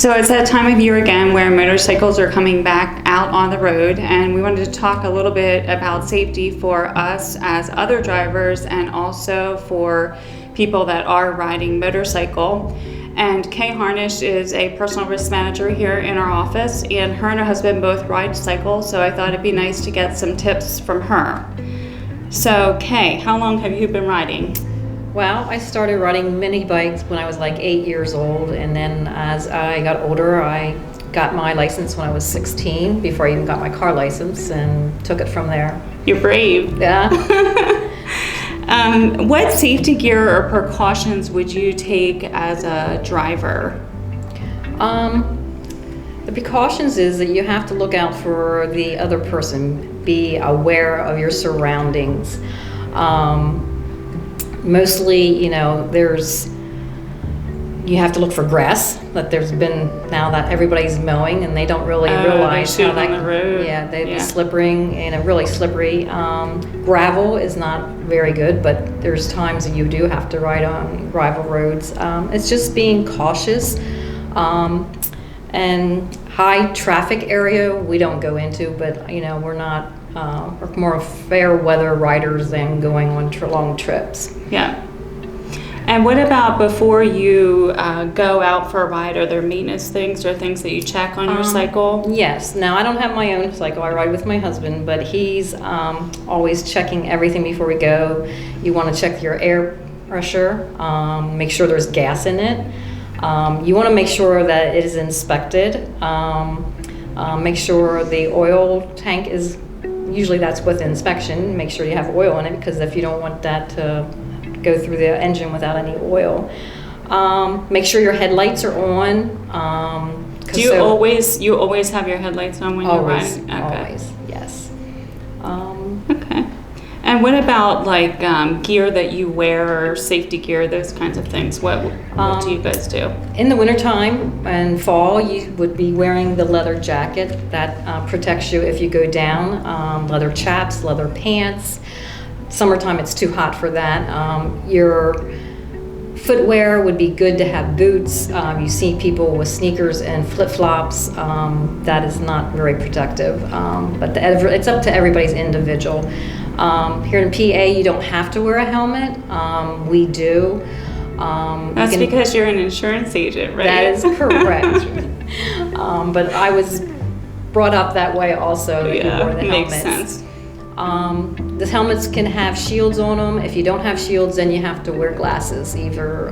So it's that time of year again where motorcycles are coming back out on the road, and we wanted to talk a little bit about safety for us as other drivers and also for people that are riding motorcycle. And Kay Harnish is a personal risk manager here in our office, and her and her husband both ride cycles, so I thought it'd be nice to get some tips from her. So Kay, how long have you been riding? Well, I started riding mini bikes when I was like 8 years old, and then as I got older, I got my license when I was 16, before I even got my car license, and took it from there. You're brave. Yeah. What safety gear or precautions would you take as a driver? The precautions is that you have to look out for the other person, be aware of your surroundings. Mostly, you have to look for grass that there's been, now that everybody's mowing and they don't really realize how that, on the road. Yeah, they're slippering and really slippery. Gravel is not very good, but there's times that you do have to ride on gravel roads. It's just being cautious. And high traffic area we don't go into, but we're not, we're more fair weather riders than going on long trips. Yeah. And what about before you go out for a ride? Are there maintenance things or things that you check on your cycle? Yes. Now, I don't have my own cycle. I ride with my husband, but he's always checking everything before we go. You want to check your air pressure, make sure there's gas in it. You want to make sure that it is inspected. Make sure the oil tank is, usually that's with inspection. Make sure you have oil in it, because if you don't want that to go through the engine without any oil. Make sure your headlights are on. Do you always have your headlights on when you're riding? Okay. Always, yes. Okay. And what about like gear that you wear, or safety gear, those kinds of things? What do you guys do? In the wintertime and fall, you would be wearing the leather jacket that protects you if you go down, leather chaps, leather pants. Summertime, it's too hot for that. Your footwear would be good to have boots. You see people with sneakers and flip-flops. That is not very protective, but it's up to everybody's individual. Here in PA, you don't have to wear a helmet. We do. That's because you're an insurance agent, right? That is correct. But I was brought up that way also, that you wore the helmets. Makes sense. The helmets can have shields on them. If you don't have shields, then you have to wear glasses, either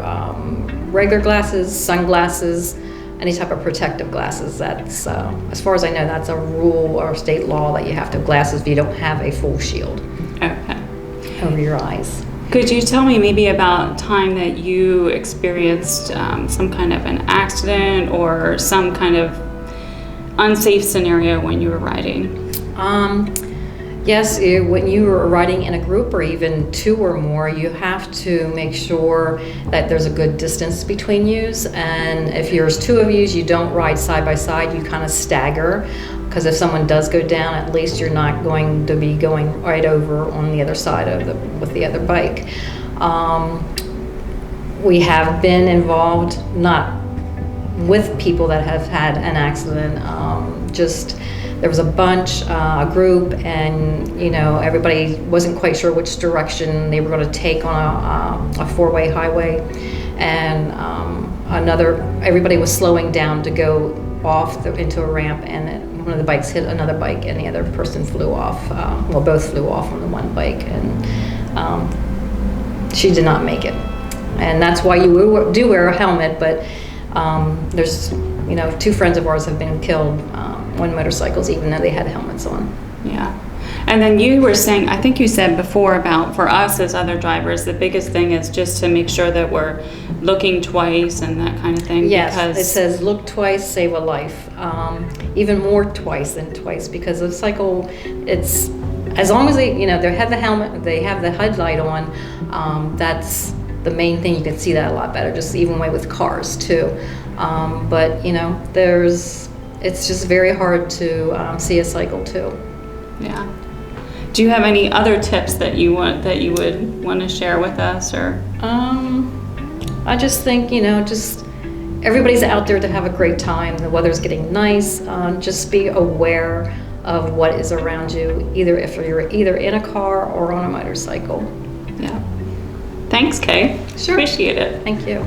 regular glasses, sunglasses, any type of protective glasses. That's, as far as I know, that's a rule or state law that you have to have glasses if you don't have a full shield over your eyes. Could you tell me maybe about time that you experienced some kind of an accident or some kind of unsafe scenario when you were riding? Yes, when you are riding in a group or even two or more, you have to make sure that there's a good distance between yous. And if there's two of yous, you don't ride side by side, you kind of stagger. Because if someone does go down, at least you're not going to be going right over on the other side of with the other bike. We have been involved, not with people that have had an accident, there was a bunch, a group, and everybody wasn't quite sure which direction they were going to take on a four-way highway, and everybody was slowing down to go off into a ramp, and one of the bikes hit another bike, and the other person flew off. Both flew off on the one bike, and she did not make it. And that's why you do wear a helmet, but there's two friends of ours have been killed on motorcycles, even though they had helmets on. Yeah. And then you were saying, I think you said before about, for us as other drivers, the biggest thing is just to make sure that we're looking twice and that kind of thing. Yes, it says look twice, save a life. Even more twice than twice, because the cycle, it's, as long as they have the helmet, they have the headlight on, that's the main thing. You can see that a lot better, just even way with cars too. But it's just very hard to see a cycle too. Yeah. Do you have any other tips that you would want to share with us, or? I just think, just everybody's out there to have a great time. The weather's getting nice. Just be aware of what is around you, either if you're either in a car or on a motorcycle. Yeah. Thanks, Kay. Sure. Appreciate it. Thank you.